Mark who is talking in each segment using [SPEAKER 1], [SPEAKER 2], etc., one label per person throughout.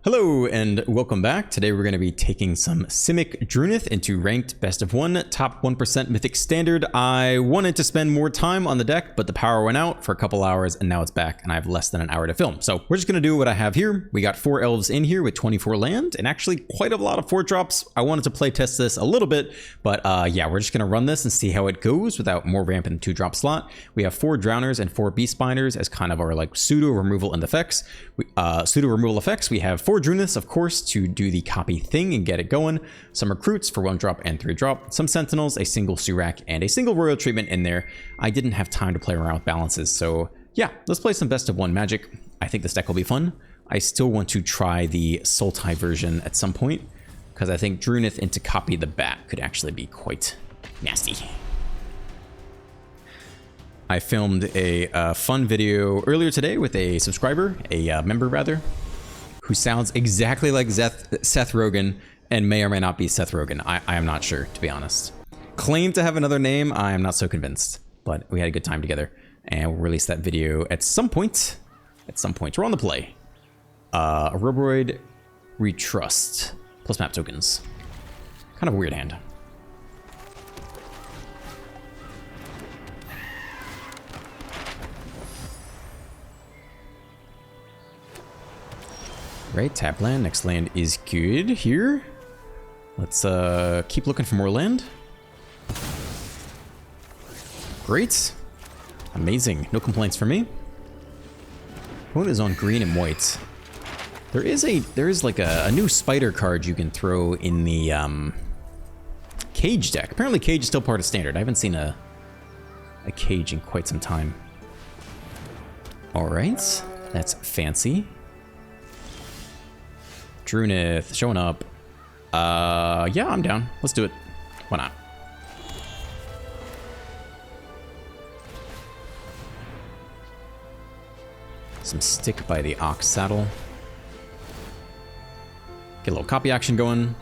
[SPEAKER 1] Hello and welcome back. Today we're going to be taking some Simic Druneth into ranked best of one, top 1% mythic standard. I wanted to spend more time on the deck, but the power went out for a couple hours and now it's back and I have less than an hour to film. So we're just going to do what I have here. We got 4 elves in here with 24 land and actually quite a lot of 4 drops. I wanted to play test this a little bit, but yeah, we're just going to run this and see how it goes without more ramp in the 2-drop slot. We have 4 drowners and 4 beast binders as kind of our like pseudo removal and effects. We have 4 Druneths, of course, to do the copy thing and get it going. Some recruits for 1-drop and 3-drop. Some sentinels, a single Surak, and a single royal treatment in there. I didn't have time to play around with balances, so yeah, let's play some best of 1 magic. I think this deck will be fun. I still want to try the Sultai version at some point, because I think Druneth into copy the bat could actually be quite nasty. I filmed a fun video earlier today with a subscriber, a member rather, who sounds exactly like Seth Rogen and may or may not be Seth Rogen. I am not sure, to be honest. Claimed to have another name, I am not so convinced, but we had a good time together and we'll release that video at some point. We're on the play. Robroid Retrust plus map tokens. Kind of a weird hand. Right, tap land. Next land is good here. Let's keep looking for more land. Great. Amazing. No complaints for me. Opponent is on green and white. There is like a new spider card you can throw in the cage deck. Apparently cage is still part of standard. I haven't seen a cage in quite some time. All right, that's fancy. Druneth showing up. Yeah, I'm down. Let's do it. Why not? Some stick by the ox saddle. Get a little copy action going.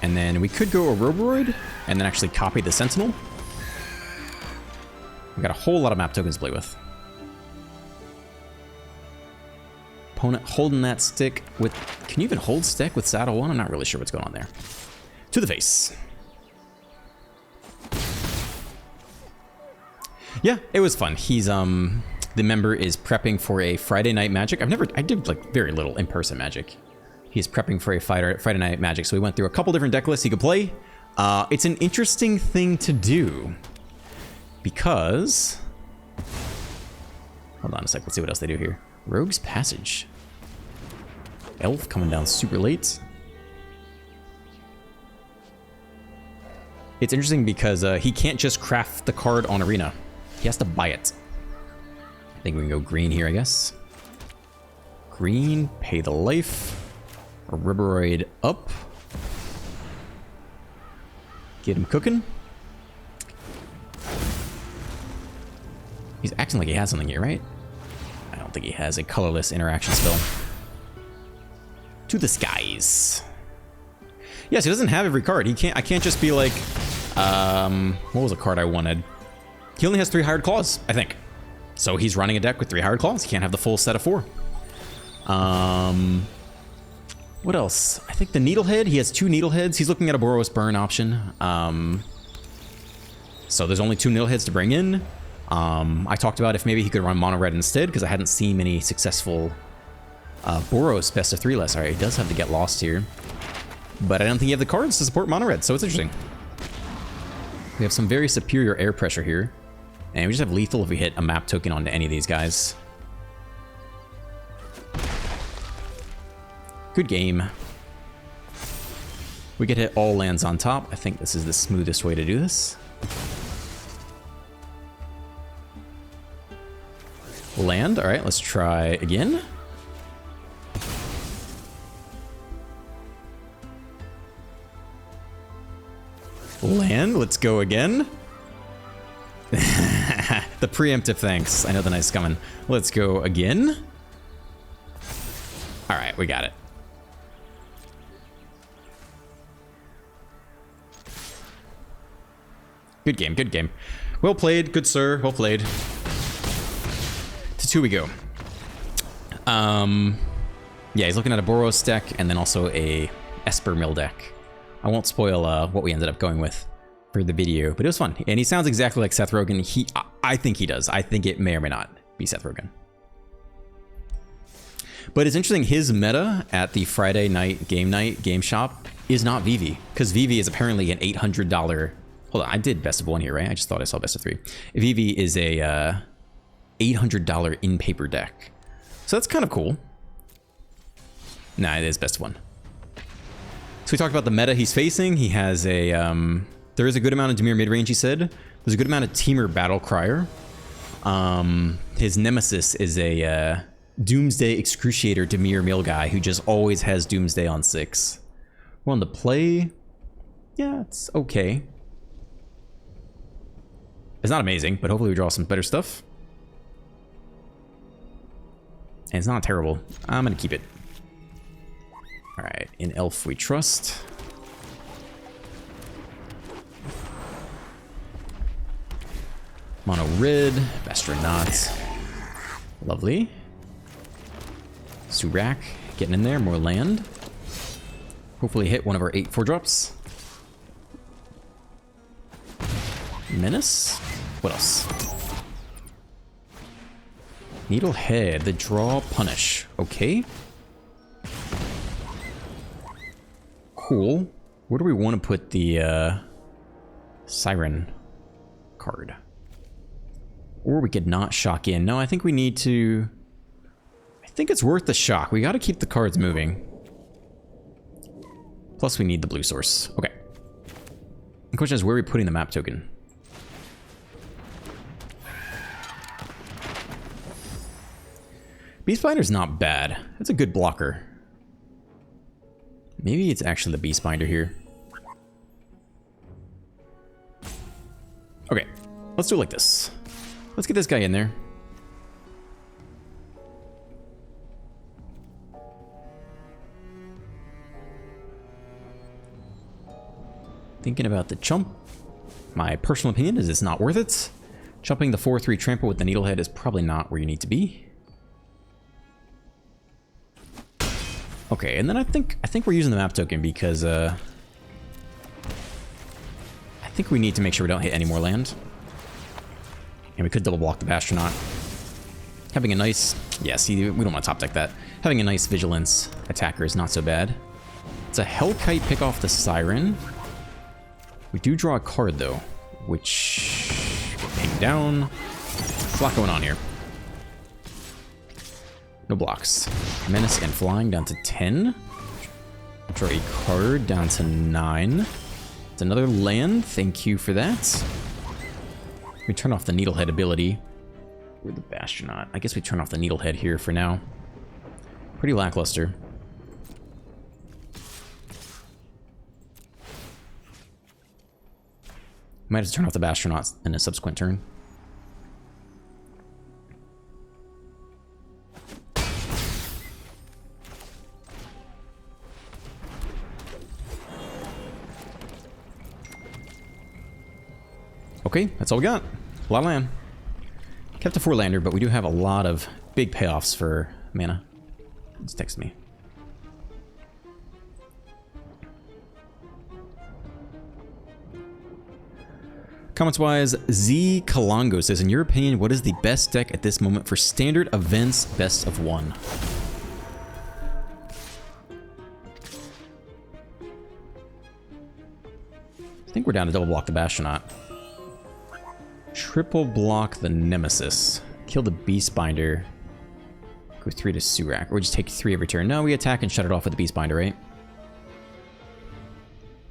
[SPEAKER 1] And then we could go a Roboroid and then actually copy the Sentinel. We got a whole lot of map tokens to play with. Opponent holding that stick with... Can you even hold stick with saddle 1? I'm not really sure what's going on there. To the face. Yeah, it was fun. He's, the member is prepping for a Friday night magic. I did like very little in-person magic. He's prepping for a Friday night magic. So we went through a couple different deck lists he could play. It's an interesting thing to do because... Hold on a sec. Let's see what else they do here. Rogue's Passage. Elf coming down super late. It's interesting because he can't just craft the card on Arena. He has to buy it. I think we can go green here, I guess. Green, pay the life. A Roboroid up. Get him cooking. He's acting like he has something here, right? I don't think he has a colorless interaction spell. To the skies. Yes, he doesn't have every card. I can't just be like, what was a card I wanted? He only has 3 Hired Claws, I think. So he's running a deck with 3 Hired Claws. He can't have the full set of 4. What else? I think the Needlehead. He has 2 Needleheads. He's looking at a Boros Burn option. So there's only 2 Needleheads to bring in. I talked about if maybe he could run mono red instead because I hadn't seen many successful Boros best of 3 lists. Alright, he does have to get lost here, but I don't think he have the cards to support mono red, so it's interesting. We have some very superior air pressure here, and we just have lethal if we hit a map token onto any of these guys. Good game. We could hit all lands on top. I think this is the smoothest way to do this. Land. All right, let's try again. Land. Let's go again. The preemptive thanks. I know the night's coming. Let's go again. All right, we got it. Good game, good game. Well played, good sir, well played. To 2 we go. Yeah, he's looking at a Boros deck and then also a Esper Mill deck. I won't spoil what we ended up going with for the video, but it was fun. And he sounds exactly like Seth Rogen. I think he does. I think it may or may not be Seth Rogen. But it's interesting, his meta at the Friday night game shop is not Vivi, because Vivi is apparently an $800. Hold on, I did best of 1 here, right? I just thought I saw best of 3. Vivi is a $800 in-paper deck. So that's kind of cool. Nah, it is best of 1. So we talked about the meta he's facing. He has a, there is a good amount of Dimir midrange, he said. There's a good amount of Teamer Battle Crier. His nemesis is a Doomsday Excruciator Dimir mill guy who just always has Doomsday on 6. We're on the play. Yeah, it's okay. It's not amazing, but hopefully we draw some better stuff. And it's not terrible. I'm gonna keep it. Alright, in Elf we trust. Mono red, Astronaut. Lovely. Surak getting in there, more land. Hopefully hit one of our 8 4-drops. Menace? What else? Needlehead, the draw punish. Okay. Cool. Where do we want to put the Siren card? Or we could not shock in. No, I think we need to... I think it's worth the shock. We got to keep the cards moving. Plus we need the blue source. Okay. The question is, where are we putting the map token? Beastbinder's not bad. It's a good blocker. Maybe it's actually the Beastbinder here. Okay, let's do it like this. Let's get this guy in there. Thinking about the chump. My personal opinion is it's not worth it. Chumping the 4/3 trample with the Needlehead is probably not where you need to be. Okay, and then I think we're using the map token because I think we need to make sure we don't hit any more land. And we could double block the Bastronaut. Having a nice... Yeah, see, we don't want to top deck that. Having a nice Vigilance attacker is not so bad. It's a Hellkite, pick off the Siren. We do draw a card, though, which... Ping down. There's a lot going on here. No blocks. Menace and Flying down to 10. Draw a card down to 9. It's another land. Thank you for that. We turn off the Needlehead ability. With the Bastronaut. I guess we turn off the Needlehead here for now. Pretty lackluster. Might have to turn off the Bastronaut in a subsequent turn. Okay, that's all we got. A lot of land. Kept a 4-lander, but we do have a lot of big payoffs for mana. Just text me. Comments-wise, Z Kalongo says, in your opinion, what is the best deck at this moment for standard events best of 1? I think we're down to double block the Bastronaut. Triple block the Nemesis. Kill the Beastbinder. Go 3 to Surak. Or just take 3 every turn. No, we attack and shut it off with the Beastbinder, right?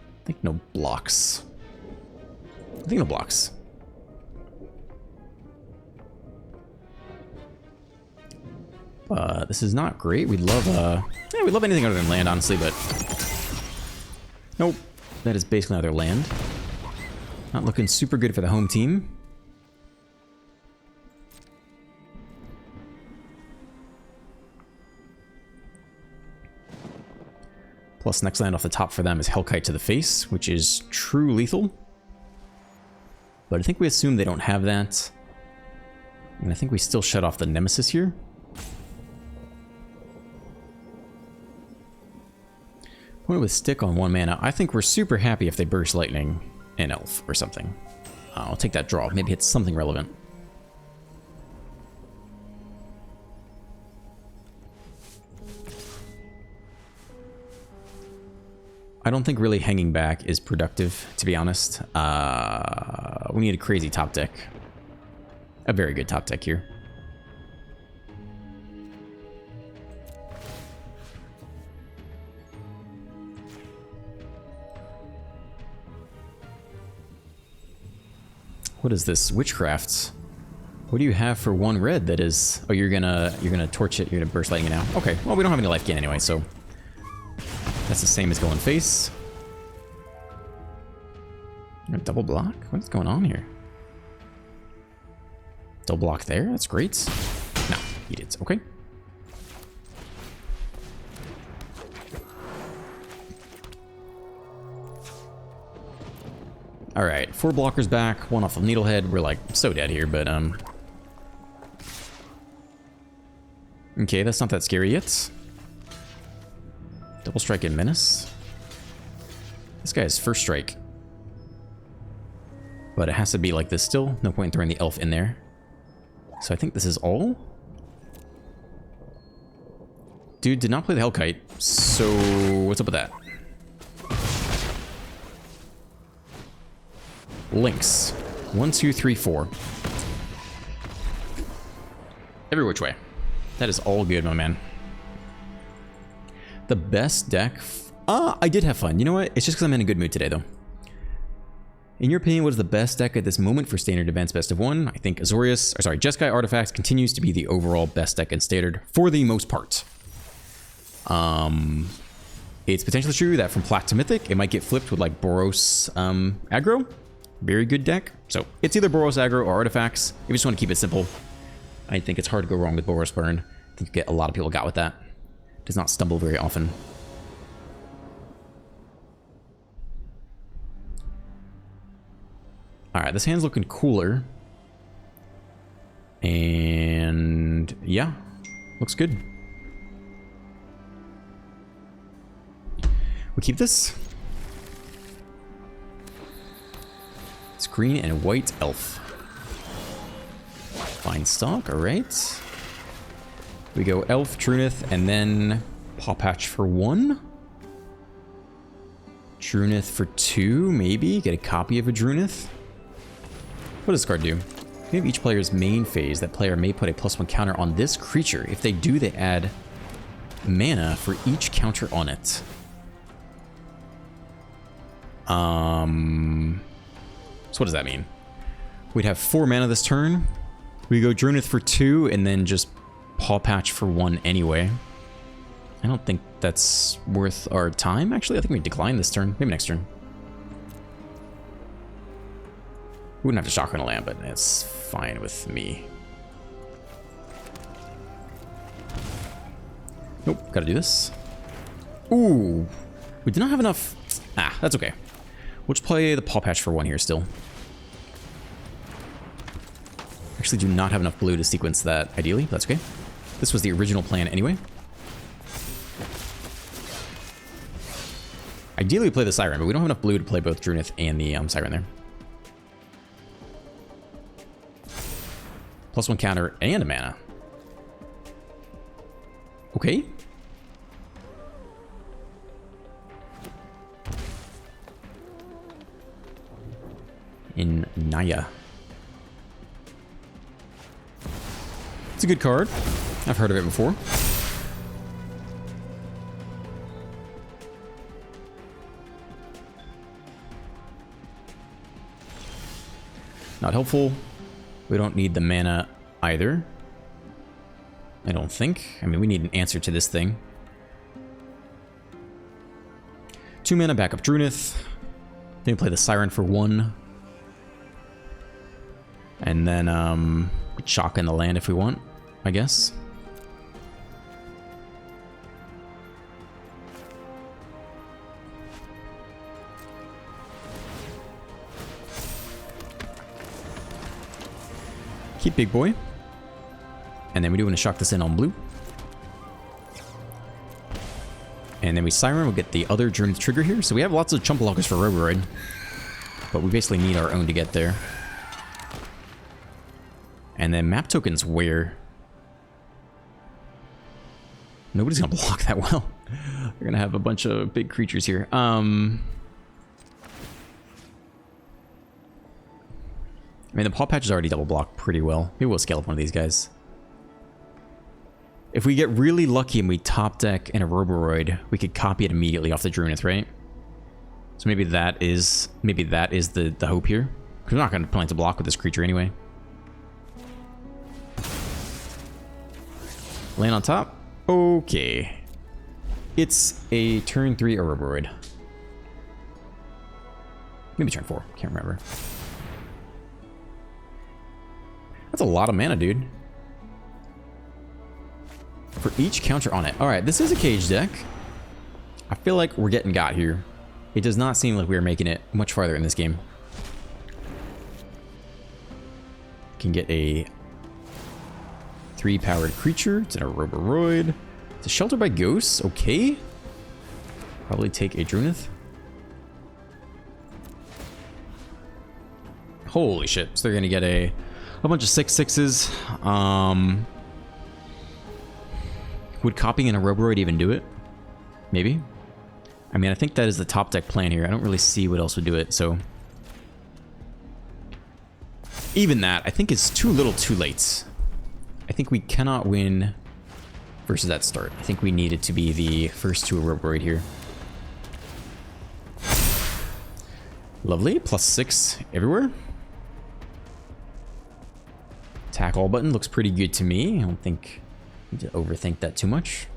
[SPEAKER 1] I think no blocks. I think no blocks. This is not great. We'd love, yeah, we'd love anything other than land, honestly, but... Nope. That is basically another land. Not looking super good for the home team. Plus, next land off the top for them is Hellkite to the face, which is true lethal. But I think we assume they don't have that. And I think we still shut off the Nemesis here. Went with stick on 1 mana. I think we're super happy if they burst lightning an elf or something. I'll take that draw. Maybe it's something relevant. I don't think really hanging back is productive, to be honest. We need a crazy top deck. A very good top deck here. What is this? Witchcraft. What do you have for 1 red that is... Oh, you're gonna torch it, you're gonna burst lightning now. Okay, well, we don't have any life gain anyway, so... That's the same as going face. You're gonna double block? What's going on here? Double block there? That's great. No, he did. Okay. Alright, 4 blockers back, 1 off of Needlehead. We're like so dead here, but okay, that's not that scary yet. Double strike and menace. This guy has first strike. But it has to be like this still. No point in throwing the elf in there. So I think this is all. Dude did not play the Hellkite. So what's up with that? Links. 1, 2, 3, 4. Every which way. That is all good, my man. The best deck... I did have fun. You know what? It's just because I'm in a good mood today, though. In your opinion, what is the best deck at this moment for standard events best of 1? I think Jeskai Artifacts continues to be the overall best deck in standard for the most part. It's potentially true that from Plat to Mythic, it might get flipped with like Boros Aggro. Very good deck. So it's either Boros Aggro or Artifacts. If you just want to keep it simple, I think it's hard to go wrong with Boros Burn. I think you get a lot of people got with that. Does not stumble very often. Alright, this hand's looking cooler. And yeah, looks good. We keep this. It's green and white elf. Fine stock, alright. We go elf, Druneth, and then Paw Patch for 1. Druneth for 2, maybe. Get a copy of a Druneth. What does this card do? We have each player's main phase. That player may put a +1 counter on this creature. If they do, they add mana for each counter on it. So what does that mean? We'd have 4 mana this turn. We go Druneth for 2 and then just Paw Patch for 1 anyway. I don't think that's worth our time, actually. I think we decline this turn. Maybe next turn. We wouldn't have to Shotgun a Lamp, but it's fine with me. Nope, gotta do this. Ooh, we did not have enough. Ah, that's okay. We'll just play the Paw Patch for 1 here still. Actually do not have enough blue to sequence that ideally, but that's okay. This was the original plan anyway. Ideally we play the Siren, but we don't have enough blue to play both Druneth and the Siren there. +1 counter and a mana. Okay. In Naya. It's a good card. I've heard of it before. Not helpful. We don't need the mana either. I don't think. I mean, we need an answer to this thing. 2 mana, backup Druneth. Then we play the Siren for 1. And then, shock in the land if we want, I guess. Keep big boy. And then we do want to shock this in on blue. And then we Siren, we'll get the other Druneth trigger here. So we have lots of chump blockers for Roboroid. But we basically need our own to get there. And then map tokens where? Nobody's gonna block that well. We're gonna have a bunch of big creatures here. I mean, the paw patch is already double blocked pretty well. Maybe we'll scale up one of these guys. If we get really lucky and we top deck in a Roboroid, we could copy it immediately off the Druneth, right? So maybe that is the hope here. Because we're not going to plan to block with this creature anyway. Land on top. Okay. It's a turn 3 Roboroid. Maybe turn 4. Can't remember. That's a lot of mana, dude. For each counter on it. Alright, this is a cage deck. I feel like we're getting got here. It does not seem like we are making it much farther in this game. Can get a 3-powered creature. It's in a Roboroid. It's a Shelter by Ghosts. Okay. Probably take a Druneth. Holy shit. So they're going to get a bunch of 6/6s. Would copying in a Roboroid even do it? Maybe. I mean, I think that is the top deck plan here. I don't really see what else would do it, so... Even that, I think is too little too late. I think we cannot win versus that start. I think we need it to be the first to a Roboroid here. Lovely. +6 everywhere. Attack all button looks pretty good to me. I don't think I need to overthink that too much.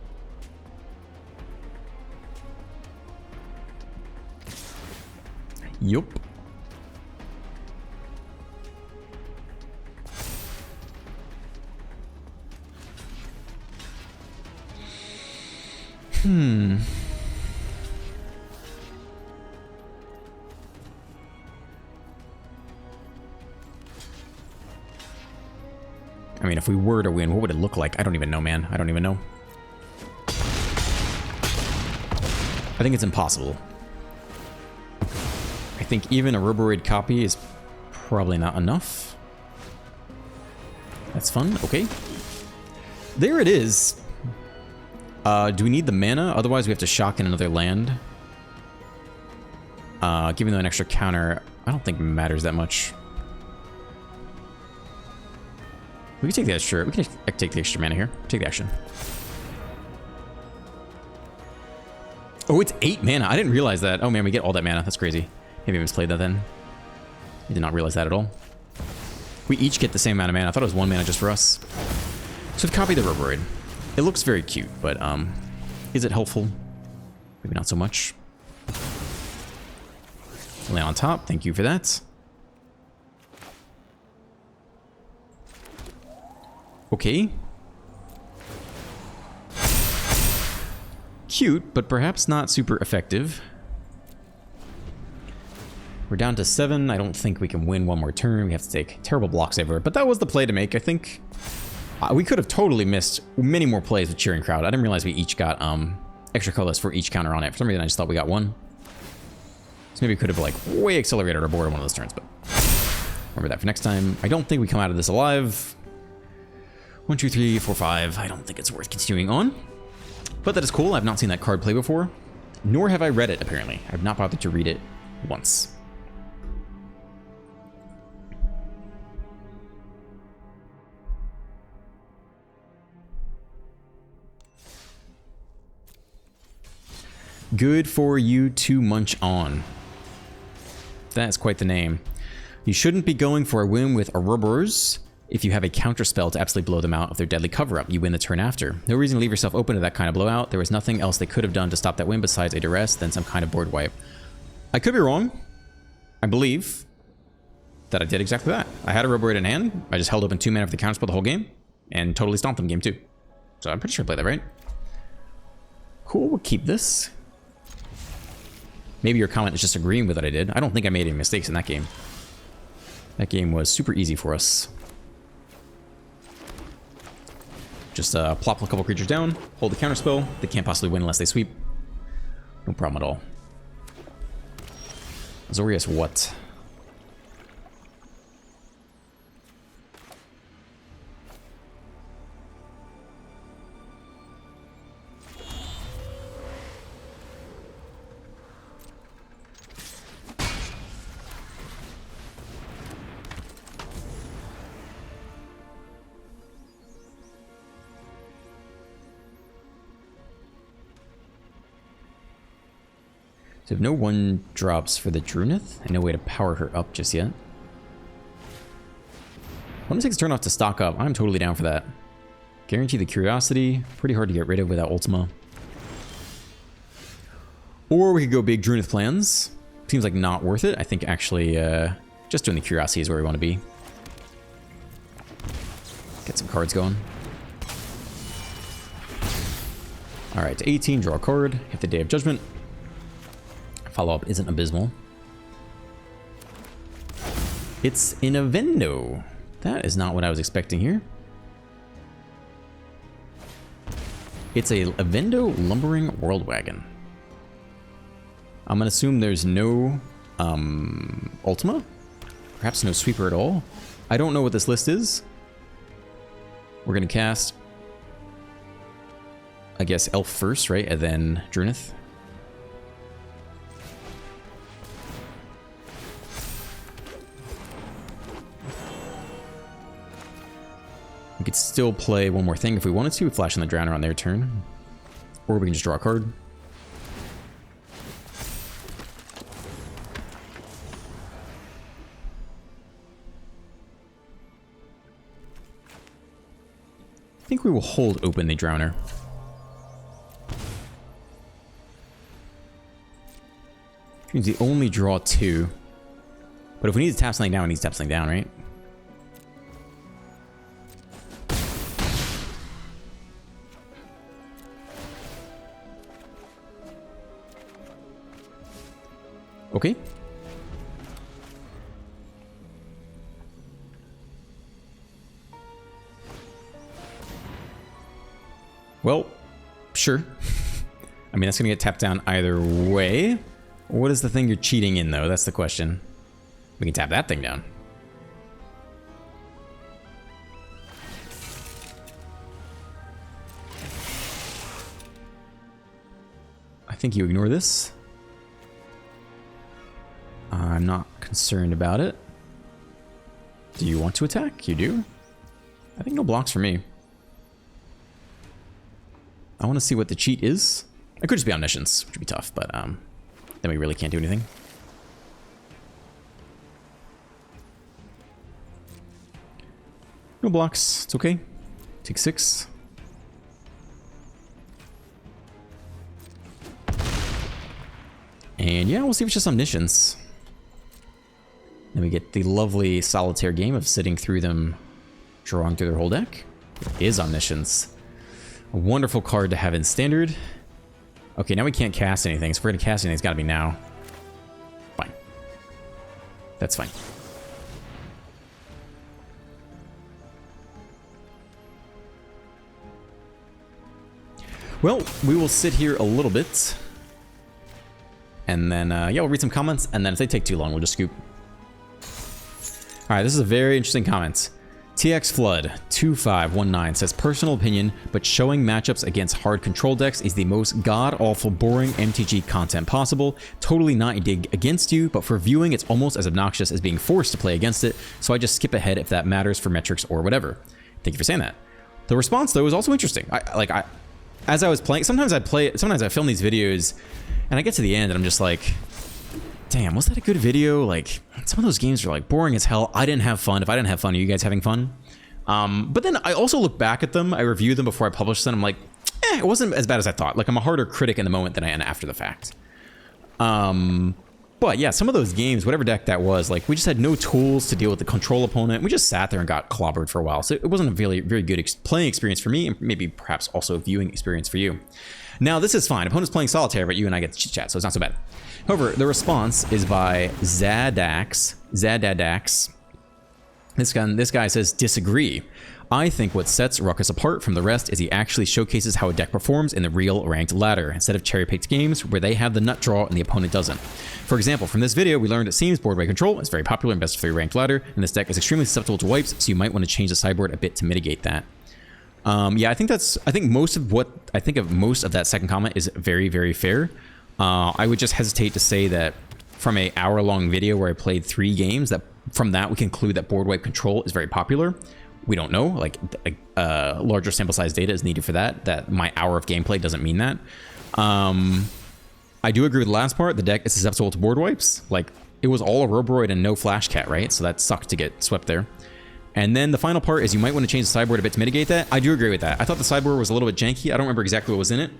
[SPEAKER 1] Yup. I mean, if we were to win, what would it look like? I don't even know, man. I don't even know. I think it's impossible. I think even a Roboroid copy is probably not enough. That's fun. Okay. There it is. Do we need the mana? Otherwise, we have to shock in another land. Giving them an extra counter, I don't think matters that much. We can take the extra. We can take the extra mana here. Take the action. Oh, it's 8 mana. I didn't realize that. Oh man, we get all that mana. That's crazy. Maybe I misplayed that then. I did not realize that at all. We each get the same amount of mana. I thought it was 1 mana just for us. So we've copied the Roboroid. It looks very cute, but is it helpful? Maybe not so much. Lay on top. Thank you for that. Okay. Cute, but perhaps not super effective. We're down to 7. I don't think we can win one more turn. We have to take terrible blocks everywhere. But that was the play to make, I think. We could have totally missed many more plays with Cheering Crowd. I didn't realize we each got extra colors for each counter on it. For some reason, I just thought we got one. So maybe we could have like way accelerated our board on one of those turns, but remember that for next time. I don't think we come out of this alive. 1, 2, 3, 4, 5. I don't think it's worth continuing on. But that is cool. I've not seen that card play before. Nor have I read it, apparently. I've not bothered to read it once. Good for you to munch on. That's quite the name. You shouldn't be going for a win with Ouroboros if you have a counter spell to absolutely blow them out of their deadly cover-up. You win the turn after. No reason to leave yourself open to that kind of blowout. There was nothing else they could have done to stop that win besides a duress, then some kind of board wipe. I could be wrong. I believe that I did exactly that. I had a Ouroboros in hand. I just held open 2 mana for the counter spell the whole game and totally stomped them game 2. So I'm pretty sure I played that right. Cool, we'll keep this. Maybe your comment is just agreeing with what I did. I don't think I made any mistakes in that game. That game was super easy for us. Just plop a couple creatures down, hold the counterspell. They can't possibly win unless they sweep. No problem at all. Azorius what? So no 1-drops for the Druneth, and no way to power her up just yet. Opponent takes a turn off to stock up. I'm totally down for that. Guarantee the Curiosity. Pretty hard to get rid of without Ultima. Or we could go big Druneth plans. Seems like not worth it. I think actually just doing the Curiosity is where we want to be. Get some cards going. Alright, to 18, draw a card. Hit the Day of Judgment. Follow-up isn't abysmal. It's an Avendo. That is not what I was expecting here. It's a Avendo Lumbering World Wagon. I'm gonna assume there's no Ultima. Perhaps no Sweeper at all. I don't know what this list is. We're gonna cast, I guess, Elf first, right? And then Druneth. We could still play one more thing if we wanted to, flash in the Drowner on their turn. Or we can just draw a card. I think we will hold open the Drowner. Which means we only draw 2. But if we need to tap something down, we need to tap something down, right? Okay. Well, sure. I mean, that's going to get tapped down either way. What is the thing you're cheating in, though? That's the question. We can tap that thing down. I think you ignore this. I'm not concerned about it. Do you want to attack? You do? I think no blocks for me. I want to see what the cheat is. It could just be Omniscience, which would be tough, but then we really can't do anything. No blocks. It's okay. Take 6. And yeah, we'll see if it's just Omniscience. Then we get the lovely solitaire game of sitting through them, drawing through their whole deck. It is Omniscience. A wonderful card to have in Standard. Okay, now we can't cast anything, so if we're going to cast anything, it's got to be now. Fine. That's fine. Well, we will sit here a little bit. And then, yeah, we'll read some comments, and then if they take too long, we'll just scoop. Alright, this is a very interesting comment. TX Flood 2519 says, personal opinion, but showing matchups against hard control decks is the most god-awful boring MTG content possible. Totally not a dig against you, but for viewing it's almost as obnoxious as being forced to play against it, so I just skip ahead if that matters for metrics or whatever. Thank you for saying that. The response though is also interesting. As I was playing, sometimes I film these videos and I get to the end and I'm just like, damn, was that a good video? Like, some of those games are like boring as hell. I didn't have fun. If I didn't have fun, are you guys having fun? But then I also look back at them. I review them before I publish them. I'm like, it wasn't as bad as I thought. Like, I'm a harder critic in the moment than I am after the fact. But yeah, some of those games, whatever deck that was, like, we just had no tools to deal with the control opponent. We just sat there and got clobbered for a while. So it wasn't a very, very good playing experience for me, and maybe perhaps also a viewing experience for you. Now, this is fine. Opponent's playing solitaire, but you and I get to chit chat, so it's not so bad. However, the response is by Zadax. This guy says, disagree. I think what sets Ruckus apart from the rest is he actually showcases how a deck performs in the real ranked ladder, instead of cherry-picked games where they have the nut draw and the opponent doesn't. For example, from this video, we learned it seems board weight control is very popular in best of 3 ranked ladder, and this deck is extremely susceptible to wipes, so you might want to change the sideboard a bit to mitigate that. Yeah, I think most of that second comment is very, very fair. I would just hesitate to say that from a hour-long video where I played 3 games, that from that we conclude that board wipe control is very popular. We don't know. Like larger sample size data is needed for that. That my hour of gameplay doesn't mean that. I do agree with the last part. The deck is susceptible to board wipes. Like it was all a Roboroid and no Flash Cat, right? So that sucked to get swept there. And then the final part is you might want to change the sideboard a bit to mitigate that. I do agree with that. I thought the sideboard was a little bit janky. I don't remember exactly what was in it,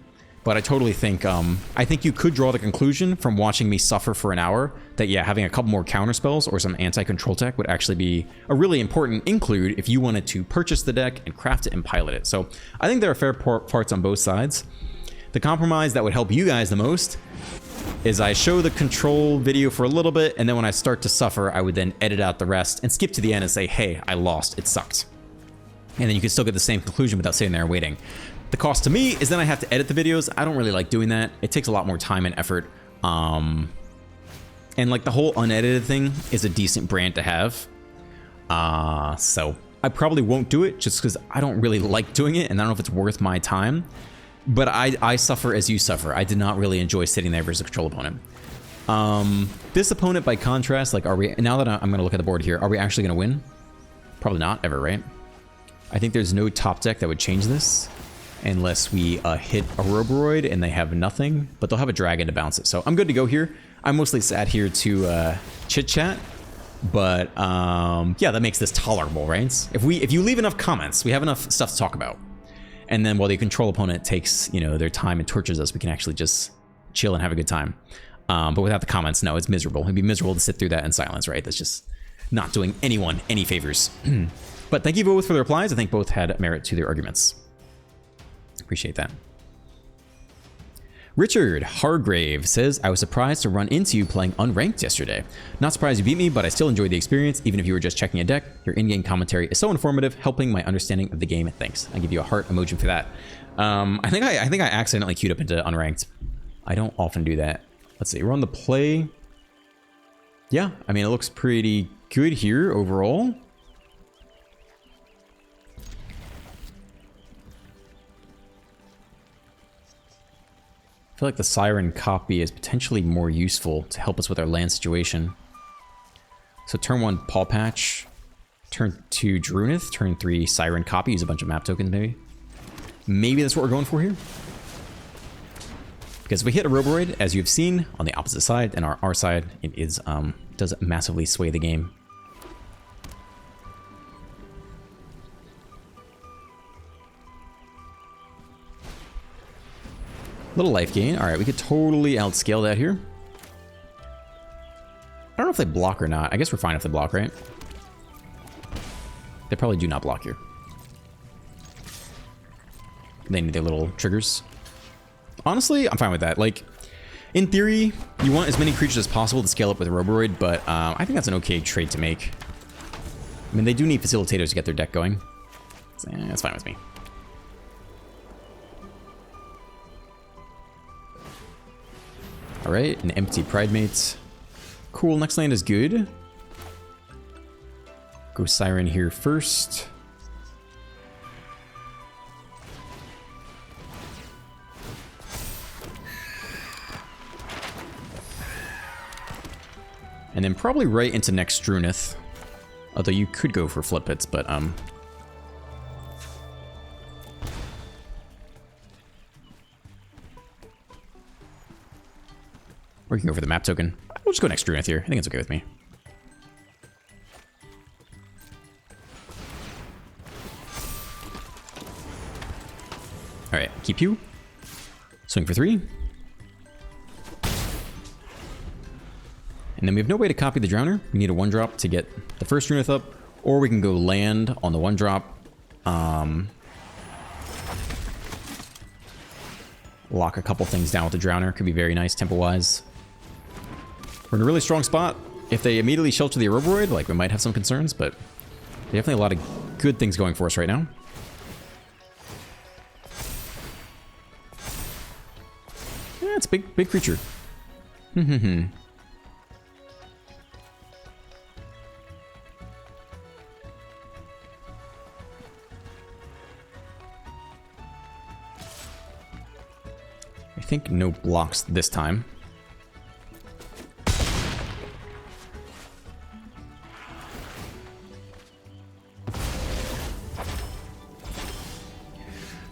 [SPEAKER 1] but I totally think I think you could draw the conclusion from watching me suffer for an hour that, yeah, having a couple more counter spells or some anti-control tech would actually be a really important include if you wanted to purchase the deck and craft it and pilot it. So I think there are fair parts on both sides. The compromise that would help you guys the most is I show the control video for a little bit, and then when I start to suffer, I would then edit out the rest and skip to the end and say, hey, I lost, it sucked. And then you can still get the same conclusion without sitting there and waiting. The cost to me is then I have to edit the videos. I don't really like doing that. It takes a lot more time and effort. And like the whole unedited thing is a decent brand to have. So I probably won't do it just because I don't really like doing it, and I don't know if it's worth my time. But I suffer as you suffer. I did not really enjoy sitting there versus a control opponent. This opponent, by contrast, like, are we, now that I'm going to look at the board here, are we actually going to win? Probably not, ever, right? I think there's no top deck that would change this unless we hit a Roboroid and they have nothing, but they'll have a dragon to bounce it. So I'm good to go here. I mostly sat here to chit-chat, but yeah, that makes this tolerable, right? If you leave enough comments, we have enough stuff to talk about. And then while the control opponent takes, you know, their time and tortures us, we can actually just chill and have a good time. But without the comments, no, it's miserable. It'd be miserable to sit through that in silence, right? That's just not doing anyone any favors. But thank you both for the replies. I think both had merit to their arguments. Appreciate that. Richard Hargrave says, I was surprised to run into you playing unranked yesterday. Not surprised you beat me, but I still enjoyed the experience, even if you were just checking a deck. Your in-game commentary is so informative, helping my understanding of the game. Thanks. I give you a heart emoji for that. I think I accidentally queued up into unranked. I don't often do that. Let's see, we're on the play. Yeah, I mean, it looks pretty good here overall. I feel like the Siren copy is potentially more useful to help us with our land situation. So turn 1, Paw Patch. Turn 2, Druneth. Turn 3, Siren copy. Use a bunch of map tokens, maybe. Maybe that's what we're going for here. Because if we hit a Roboroid, as you've seen, on the opposite side and our side, it is does massively sway the game. Little life gain. All right, we could totally outscale that here. I don't know if they block or not. I guess we're fine if they block, right? They probably do not block here. They need their little triggers. Honestly, I'm fine with that. Like, in theory, you want as many creatures as possible to scale up with Roboroid, but I think that's an okay trade to make. I mean, they do need facilitators to get their deck going. So, that's fine with me. All right, an empty Pridemate. Cool, next land is good. Go Siren here first. And then probably right into next Druneth. Although you could go for Flip Pits, but or you can go for the map token. We'll just go next Druneth here. I think it's okay with me. Alright, keep you. Swing for 3. And then we have no way to copy the Drowner. We need a 1-drop to get the first Druneth up, or we can go land on the 1-drop. Lock a couple things down with the Drowner. Could be very nice tempo-wise. We're in a really strong spot. If they immediately shelter the Roboroid, like, we might have some concerns, but Definitely a lot of good things going for us right now. Yeah, it's a big creature. I think no blocks this time.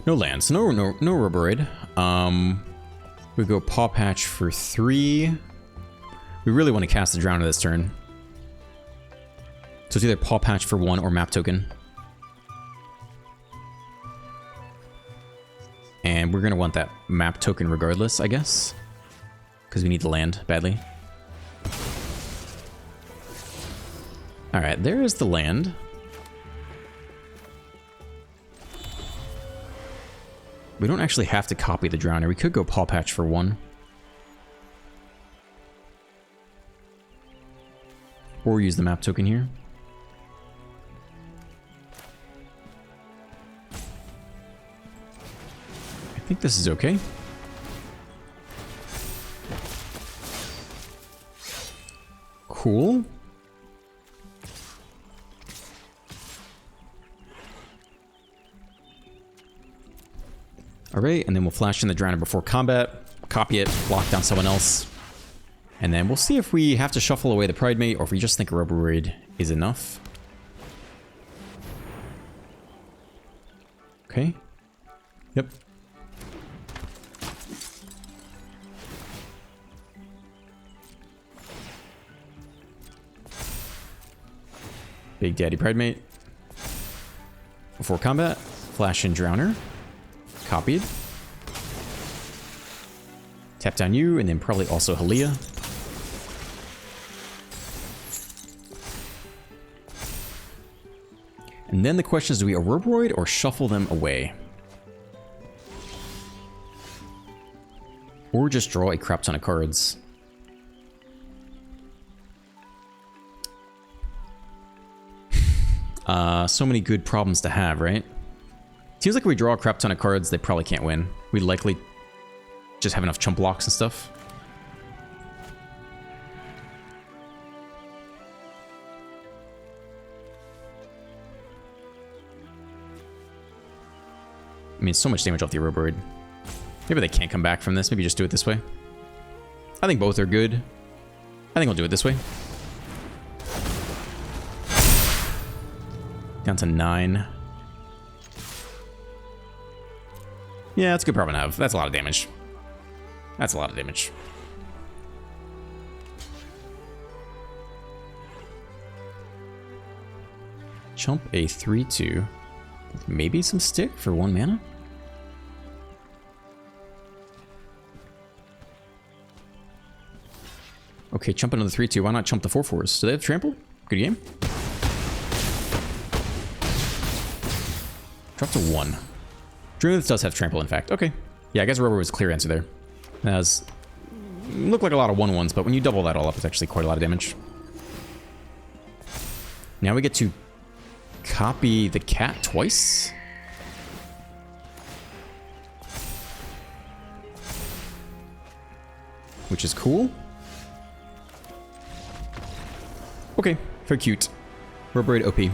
[SPEAKER 1] No lands, no Roboid. We go Paw Patch for 3. We really want to cast the Drowner this turn. So it's either Paw Patch for 1 or Map Token. And we're going to want that Map Token regardless, I guess. Because we need the land badly. Alright, there is the land. We don't actually have to copy the Drowner. We could go Paw Patch for 1. Or use the Map Token here. I think this is okay. Cool. Alright, and then we'll flash in the Drowner before combat, copy it, block down someone else. And then we'll see if we have to shuffle away the Pridemate or if we just think a Roboid is enough. Okay. Yep. Big Daddy Pridemate. Before combat, flash in Drowner. Copied. Tap down you, and then probably also Halia. And then the question is, do we Roboid or shuffle them away? Or just draw a crap ton of cards? So many good problems to have, right? Seems like if we draw a crap ton of cards, they probably can't win. We'd likely just have enough chump blocks and stuff. I mean, so much damage off the Roboid. Maybe they can't come back from this. Maybe just do it this way. I think both are good. I think we'll do it this way. Down to 9. Yeah, that's a good problem to have. That's a lot of damage. That's a lot of damage. Chump a 3/2. Maybe some stick for 1 mana? Okay, chump another 3/2. Why not chump the 4/4s? Do they have trample? Good game. Drop to 1. Druneth does have trample, in fact. Okay. Yeah, I guess Rover was a clear answer there. That has look like a lot of 1/1s, but when you double that all up, it's actually quite a lot of damage. Now we get to copy the cat twice. Which is cool. Okay, very cute. Roboid OP.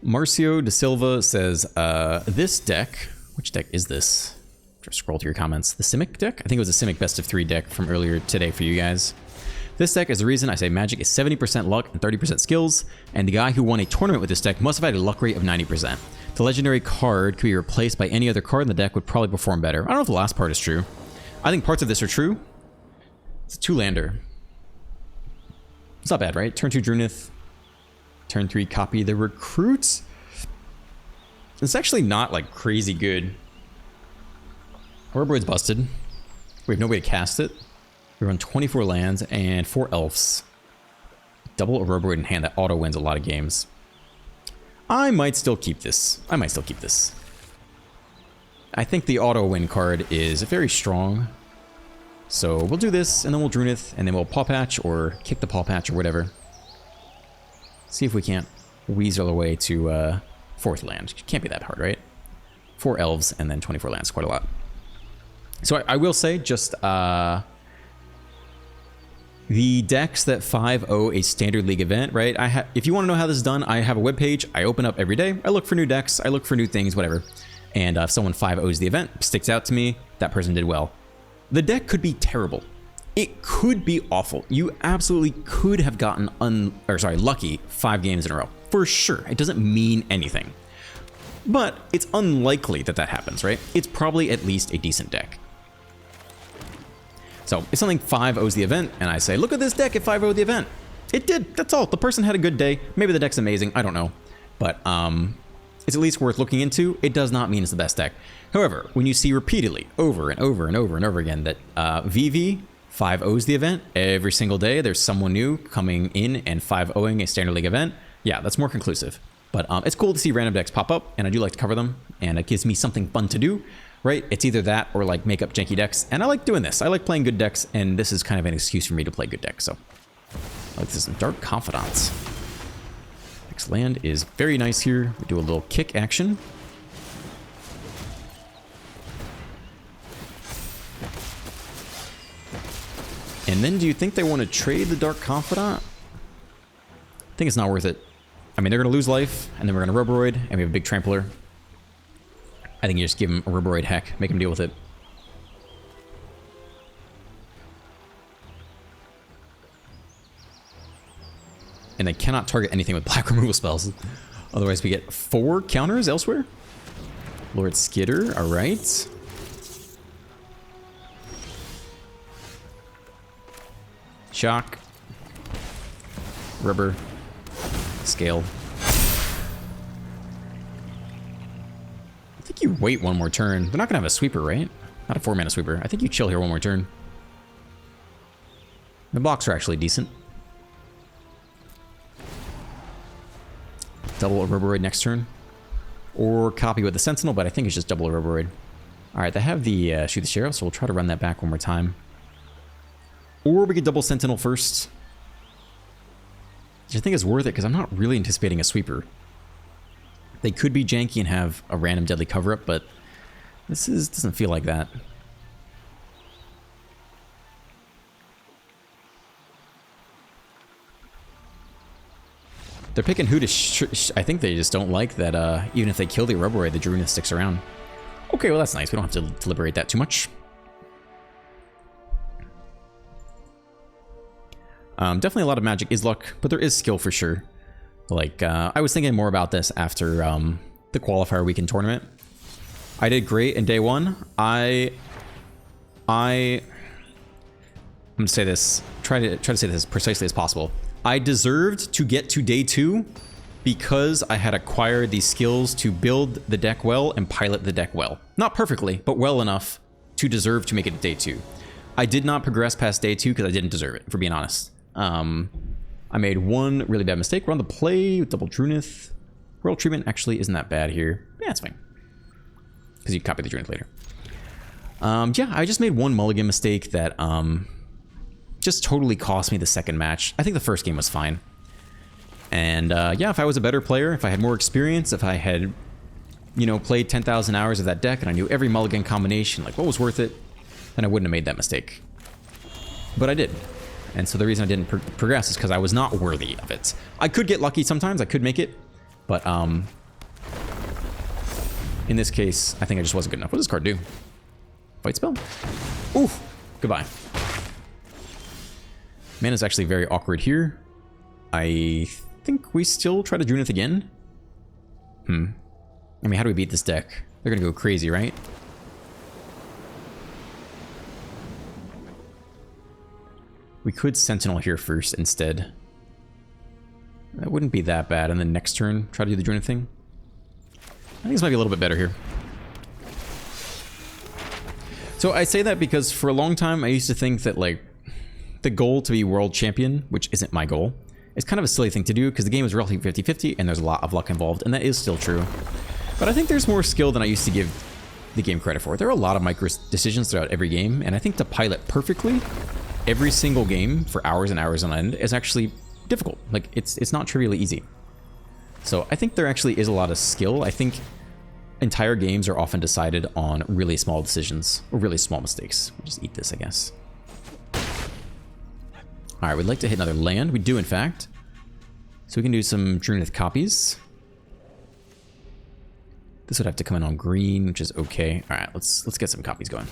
[SPEAKER 1] Marcio De Silva says, this deck, which deck is this? Just scroll through your comments. The Simic deck? I think it was a Simic best of 3 deck from earlier today for you guys. This deck is the reason I say Magic is 70% luck and 30% skills, and the guy who won a tournament with this deck must have had a luck rate of 90%. The legendary card could be replaced by any other card in the deck would probably perform better. I don't know if the last part is true. I think parts of this are true. It's a 2-lander. It's not bad, right? Turn 2 Druneth. Turn 3 copy the Recruit. It's actually not like crazy good. Roboid's busted. We have no way to cast it. We run 24 lands and 4 elves. Double a Roboid in hand that auto wins a lot of games. I might still keep this. I might still keep this. I think the auto win card is very strong. So we'll do this, and then we'll Druneth, and then we'll paw patch, or kick the paw patch, or whatever. See if we can't weasel our way to 4th land. Can't be that hard, right? 4 elves, and then 24 lands. Quite a lot. So I will say, just the decks that 5-0 a standard league event, right? If you want to know how this is done, I have a webpage. I open up every day. I look for new decks. I look for new things, whatever. And if someone 5-0s the event, sticks out to me, that person did well. The deck could be terrible. It could be awful. You absolutely could have gotten lucky 5 games in a row. For sure. It doesn't mean anything. But it's unlikely that that happens, right? It's probably at least a decent deck. So if something 5-0s the event, and I say, look at this deck at 5-0 the event. It did. That's all. The person had a good day. Maybe the deck's amazing. I don't know. But it's at least worth looking into. It does not mean it's the best deck. However, when you see repeatedly, over and over and over and over again, that VV 5-0s the event every single day, there's someone new coming in and 5-0ing a standard league event, yeah, that's more conclusive. But it's cool to see random decks pop up, and I do like to cover them, and it gives me something fun to do, right? It's either that or like make up janky decks, and I like doing this. I like playing good decks, and this is kind of an excuse for me to play good decks, so I like this. Dark Confidants. Next land is very nice here. We do a little kick action. And then do you think they want to trade the Dark Confidant? I think it's not worth it. I mean, they're going to lose life, and then we're going to Roboroid, and we have a big Trampler. I think you just give him a Roboroid heck, make him deal with it. And they cannot target anything with black removal spells. Otherwise, we get 4 counters elsewhere. Lord Skitter, alright. Shock. Rubber. Scale. I think you wait one more turn. They're not going to have a sweeper, right? Not a 4-mana sweeper. I think you chill here one more turn. The blocks are actually decent. Double a Roboroid next turn. Or copy with the Sentinel, but I think it's just double a Roboroid. Alright, they have the Shoot the Sheriff, so we'll try to run that back one more time. Or we could double Sentinel first. Which I think is worth it, because I'm not really anticipating a sweeper. They could be janky and have a random deadly cover-up, but this doesn't feel like that. They're picking who to I think they just don't like that even if they kill the Roboroid, the Druneth sticks around. Okay, well that's nice. We don't have to deliberate that too much. Definitely a lot of magic is luck, but there is skill for sure. Like, I was thinking more about this after the qualifier weekend tournament. I did great in day 1. I'm gonna say this, try to say this as precisely as possible. I deserved to get to day 2 because I had acquired these skills to build the deck well and pilot the deck well. Not perfectly, but well enough to deserve to make it to day 2. I did not progress past day 2 because I didn't deserve it, for being honest. I made one really bad mistake. We're on the play with double Druneth. Royal Treatment actually isn't that bad here. Yeah, it's fine. Because you copy the Druneth later. Yeah, I just made one mulligan mistake that just totally cost me the second match. I think the first game was fine. And yeah, if I was a better player, if I had more experience, if I had, you know, played 10,000 hours of that deck and I knew every mulligan combination, like what was worth it, then I wouldn't have made that mistake. But I did. And so the reason I didn't progress is because I was not worthy of it. I could get lucky sometimes, I could make it, but in this case, I think I just wasn't good enough. What does this card do? Fight spell? Oof! Goodbye. Mana's actually very awkward here. I think we still try to Druneth again. I mean, how do we beat this deck? They're gonna go crazy, right? We could Sentinel here first instead. That wouldn't be that bad. And then next turn, try to do the Druneth thing. I think this might be a little bit better here. So I say that because for a long time I used to think that like the goal to be world champion, which isn't my goal, is kind of a silly thing to do because the game is roughly 50-50 and there's a lot of luck involved, and that is still true. But I think there's more skill than I used to give the game credit for. There are a lot of micro decisions throughout every game, and I think to pilot perfectly every single game for hours and hours on end is actually difficult. Like, it's not trivially easy. So I think there actually is a lot of skill. I think entire games are often decided on really small decisions, or really small mistakes. We'll just eat this, I guess. Alright, we'd like to hit another land. We do, in fact. So we can do some Druneth copies. This would have to come in on green, which is okay. Alright, let's get some copies going.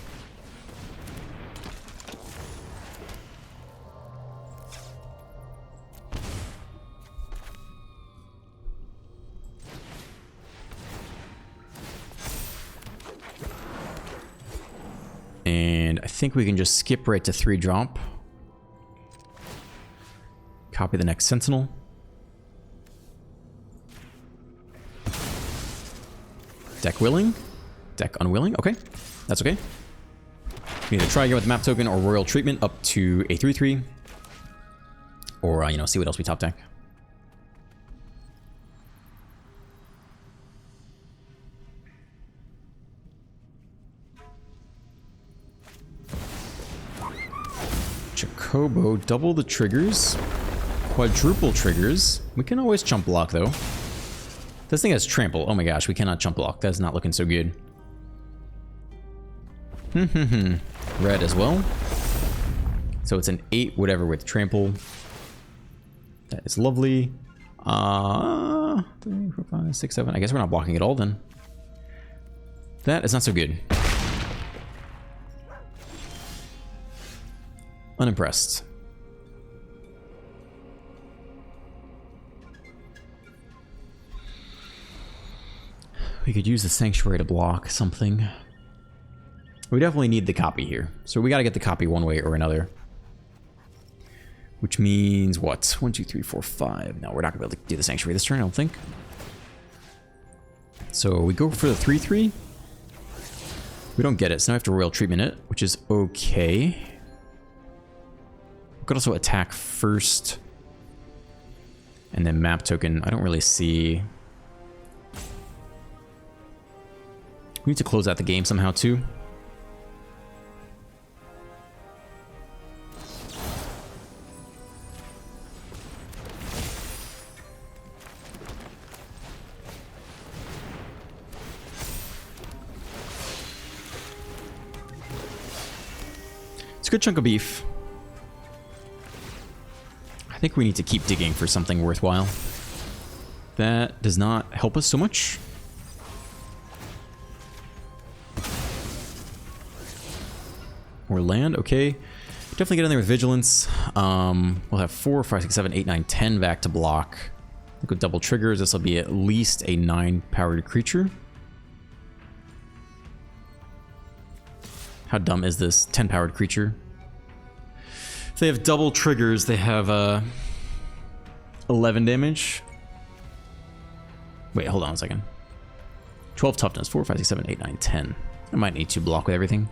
[SPEAKER 1] And I think we can just skip right to 3-drop. Copy the next Sentinel. Deck willing? Deck unwilling? Okay, that's okay. We either try again with the map token or royal treatment up to a 3/3. Or, you know, see what else we top deck. Chocobo, double the triggers, quadruple triggers. We can always chump block though. This thing has trample. Oh my gosh, we cannot chump block. That's not looking so good. Red as well. So it's an 8 whatever with trample. That is lovely. 3, 4, 5, 6, 7. I guess we're not blocking at all then. That is not so good. Unimpressed. We could use the Sanctuary to block something. We definitely need the copy here. So we gotta get the copy one way or another. Which means what? 1, 2, 3, 4, 5. No, we're not gonna be able to do the Sanctuary this turn, I don't think. So we go for the 3/3. We don't get it, so now I have to royal treatment it, which is okay. Could also attack first and then map token. I don't really see. We need to close out the game somehow too. It's a good chunk of beef. I think we need to keep digging for something worthwhile. That does not help us so much. Or land, okay. Definitely get in there with Vigilance. We'll have 4, 5, 6, 7, 8, 9, 10 back to block. With double triggers, this will be at least a 9-powered creature. How dumb is this 10-powered creature? If they have double triggers, they have 11 damage. Wait, hold on a second. 12 toughness, 4, 5, 6, 7, 8, 9, 10. I might need to block with everything.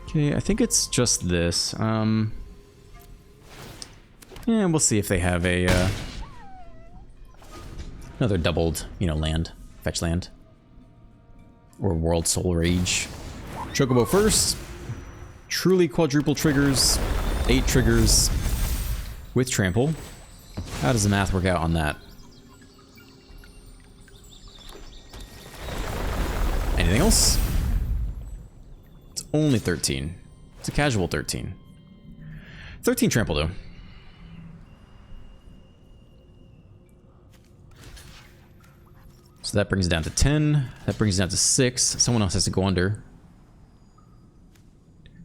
[SPEAKER 1] Okay, I think it's just this. Yeah, we'll see if they have a another doubled, you know, land, fetch land, or World Soul Rage. Chocobo first. Truly quadruple triggers, 8 triggers with trample. How does the math work out on that? Anything else? It's only 13. It's a casual 13. 13 trample though. So that brings it down to 10. That brings it down to 6. Someone else has to go under.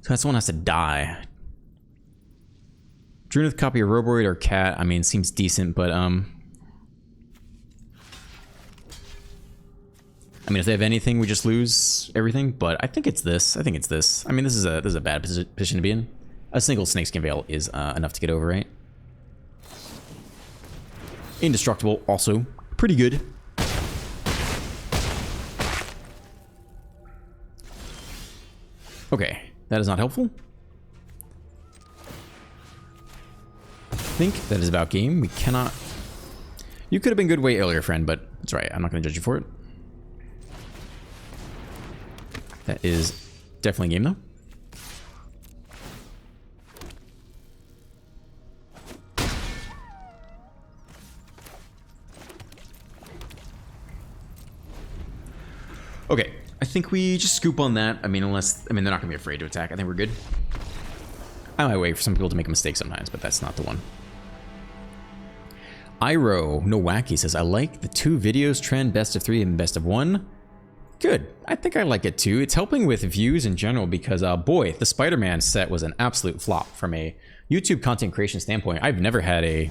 [SPEAKER 1] So someone has to die. Druneth copy of Roboid or Cat, I mean, seems decent, but I mean, if they have anything, we just lose everything. But I think it's this. I think it's this. I mean, this is a bad position to be in. A single Snakeskin Veil is enough to get over, right? Indestructible, also pretty good. Okay, that is not helpful. I think that is about game. We cannot... You could have been good way earlier, friend, but that's right. I'm not going to judge you for it. That is definitely game, though. Okay, I think we just scoop on that. I mean, unless... I mean, they're not going to be afraid to attack. I think we're good. I might wait for some people to make a mistake sometimes, but that's not the one. Iro, no wacky, says, I like the 2 videos trend, best of 3 and best of 1. Good. I think I like it too. It's helping with views in general because, boy, the Spider-Man set was an absolute flop from a YouTube content creation standpoint. I've never had a...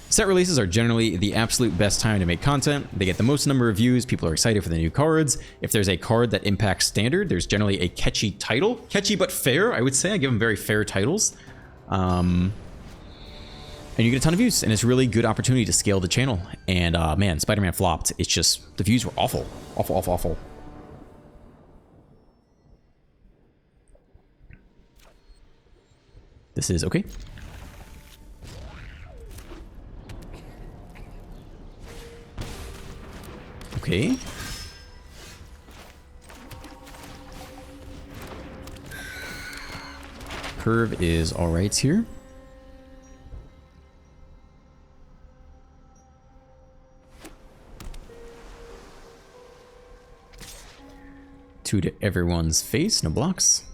[SPEAKER 1] Set releases are generally the absolute best time to make content. They get the most number of views. People are excited for the new cards. If there's a card that impacts standard, there's generally a catchy title. Catchy but fair, I would say. I give them very fair titles. And you get a ton of views, and it's a really good opportunity to scale the channel. And man, Spider-Man flopped. It's just, the views were awful. Awful, awful, awful. This is okay. Okay. Curve is all right here. Two to everyone's face, no blocks.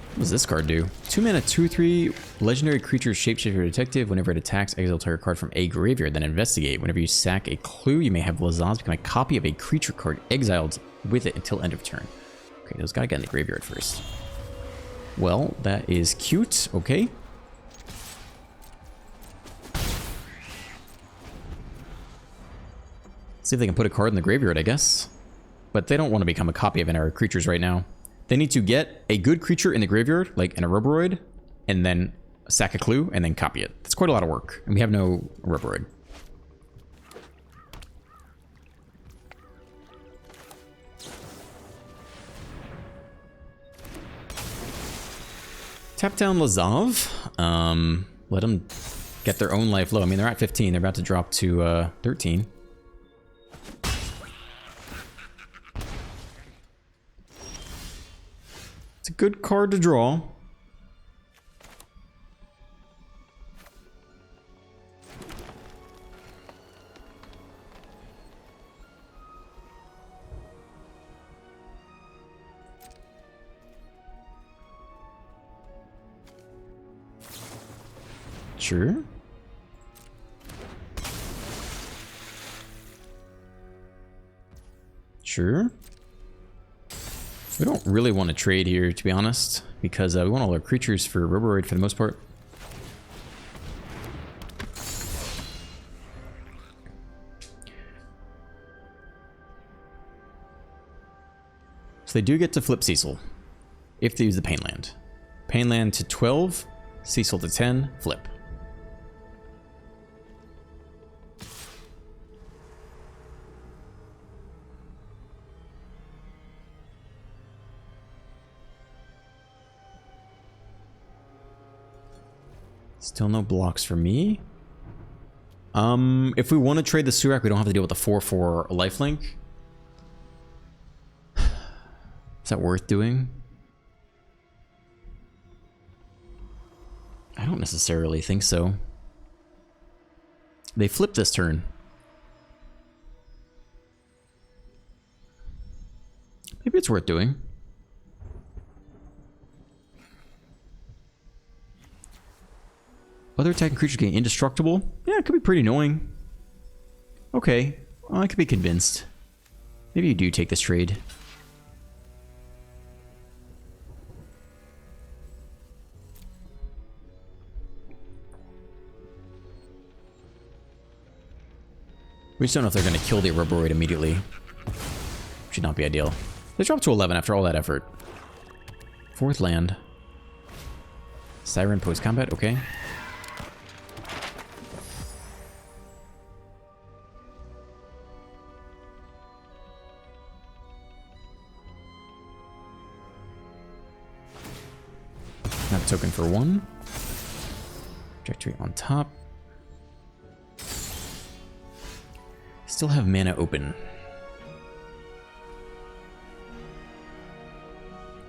[SPEAKER 1] What does this card do? 2 mana, 2/3, legendary creature shapeshifter detective. Whenever it attacks, exile target card from a graveyard, then investigate. Whenever you sack a clue, you may have Lazaz become a copy of a creature card exiled with it until end of turn. Okay, those gotta get in the graveyard first. Well, that is cute. Okay. See if they can put a card in the graveyard, I guess. But they don't want to become a copy of any of our creatures right now. They need to get a good creature in the graveyard, like an Ouroboros, and then sack a clue, and then copy it. That's quite a lot of work, and we have no Ouroboros. Tap down Lazav. Let them get their own life low. I mean, they're at 15. They're about to drop to 13. It's a good card to draw. Sure. Sure. We don't really want to trade here, to be honest, because we want all our creatures for Ouroboros for the most part. So they do get to flip Cecil, if they use the Pain Land. Pain Land to 12, Cecil to 10, flip. Still no blocks for me. If we want to trade the Surak, we don't have to deal with the 4/4 lifelink. Is that worth doing? I don't necessarily think so. They flip this turn. Maybe it's worth doing. Other attacking creatures getting indestructible? Yeah, it could be pretty annoying. Okay, well, I could be convinced. Maybe you do take this trade. We just don't know if they're going to kill the Ouroboros immediately. Should not be ideal. They dropped to 11 after all that effort. Fourth land. Siren post combat, okay. Not a token for 1. Trajectory on top. Still have mana open.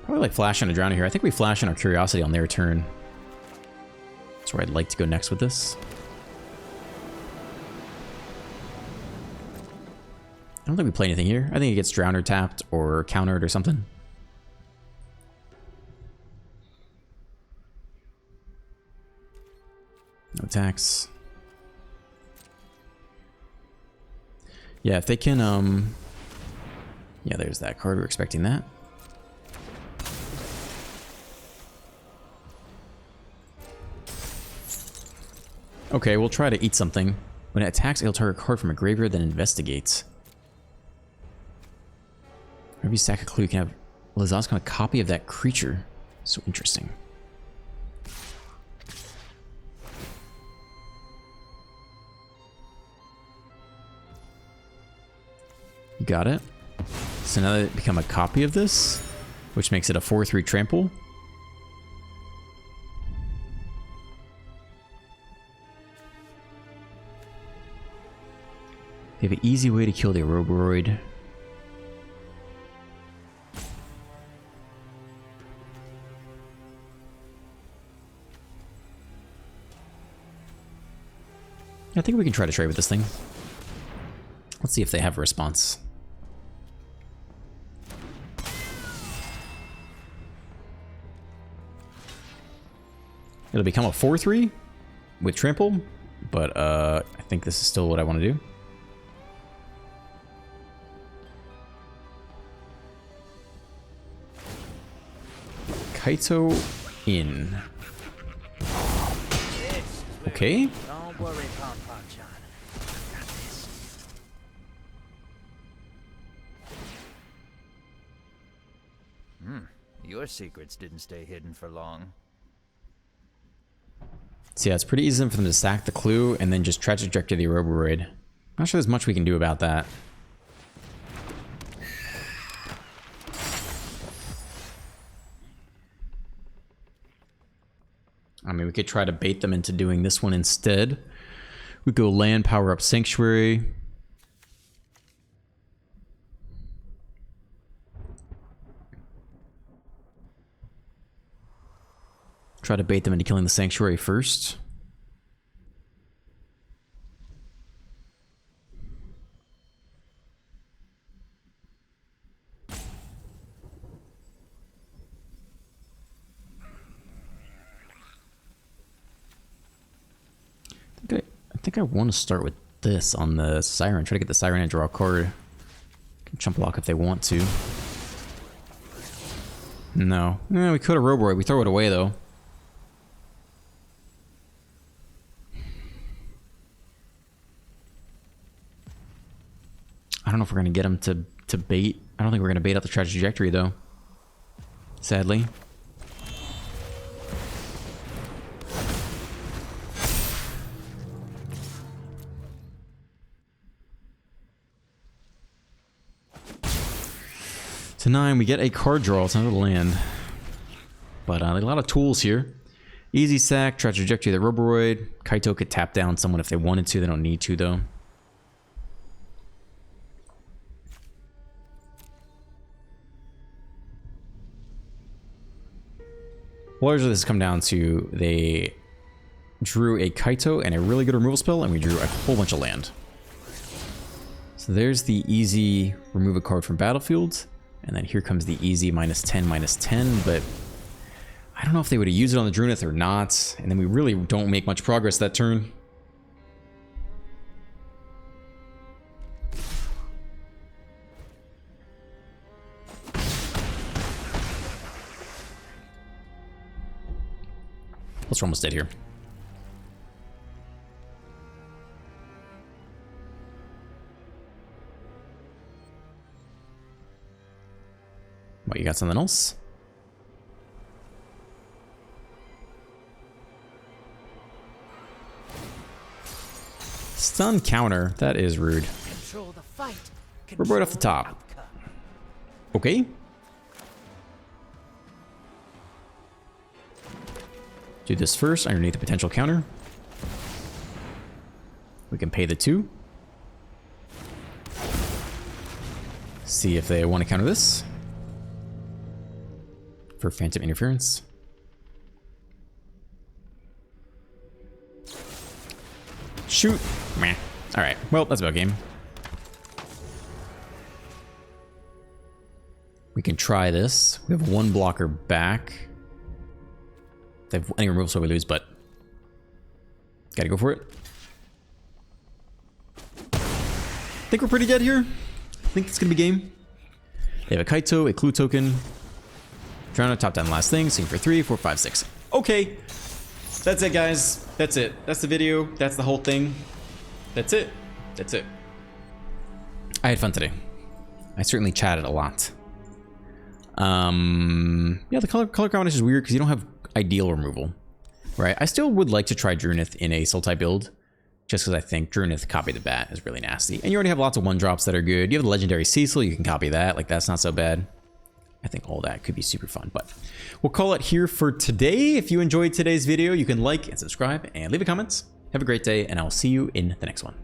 [SPEAKER 1] Probably like Flash and a Drowning here. I think we Flash in our Curiosity on their turn. That's where I'd like to go next with this. I don't think we play anything here. I think it gets Drowner tapped or countered or something. No attacks. Yeah, if they can, yeah, there's that card. We're expecting that. Okay, we'll try to eat something. When it attacks, it'll target a card from a graveyard, then investigates. Whenever you sack a clue, you can have Lazask on a copy of that creature. So interesting. Got it. So now they become a copy of this, which makes it a 4/3 trample. They have an easy way to kill the Ouroboros. I think we can try to trade with this thing. Let's see if they have a response. It'll become a 4/3 with trample, but I think this is still what I want to do. Kaito in. Okay.
[SPEAKER 2] Don't worry, Pom-Pom-Chan. I got this. Your secrets didn't stay hidden for long.
[SPEAKER 1] So yeah, it's pretty easy for them to sack the clue and then just trajectory the Ouroboros. Not sure there's much we can do about that. I mean, we could try to bait them into doing this one instead. We go land, power up Sanctuary. Try to bait them into killing the Sanctuary first. I think I want to start with this on the Siren. Try to get the Siren and draw a card. Can chump block if they want to. No. We could have Ouroboros. We throw it away though. I don't know if we're going to get him to bait. I don't think we're going to bait out the trajectory though. Sadly. To 9, we get a card draw. It's not a land. But a lot of tools here. Easy sack, trajectory the Ouroboros. Kaito could tap down someone if they wanted to. They don't need to though. Largely this has come down to they drew a Kaito and a really good removal spell, and we drew a whole bunch of land. So there's the easy remove a card from battlefield, and then here comes the easy -10/-10, but I don't know if they would have used it on the Druneth or not, and then we really don't make much progress that turn. Plus we're almost dead here. What, you got something else? Stun counter. That is rude.
[SPEAKER 2] Control the fight.
[SPEAKER 1] We're right off the top.
[SPEAKER 2] Outcome.
[SPEAKER 1] Okay. Do this first underneath the potential counter. We can pay the 2. See if they want to counter this. For Phantom Interference. Shoot. Meh. Alright, well, that's about game. We can try this. We have 1 blocker back. They have any removal, so we lose, but gotta go for it. I think we're pretty dead here. I think it's gonna be game. They have a Kaito, a Clue token. Trying to top down the last thing. Seeing for 3, 4, 5, 6. Okay. That's it, guys. That's it. That's the video. That's the whole thing. That's it. That's it. I had fun today. I certainly chatted a lot. Yeah, the color combination is weird because you don't have ideal removal, right? I still would like to try Druneth in a soul type build, just because I think Druneth copy the bat is really nasty. And you already have lots of 1-drops that are good. You have the legendary Cecil, you can copy that. Like, that's not so bad. I think all that could be super fun, but we'll call it here for today. If you enjoyed today's video, you can like and subscribe and leave a comment. Have a great day, and I'll see you in the next one.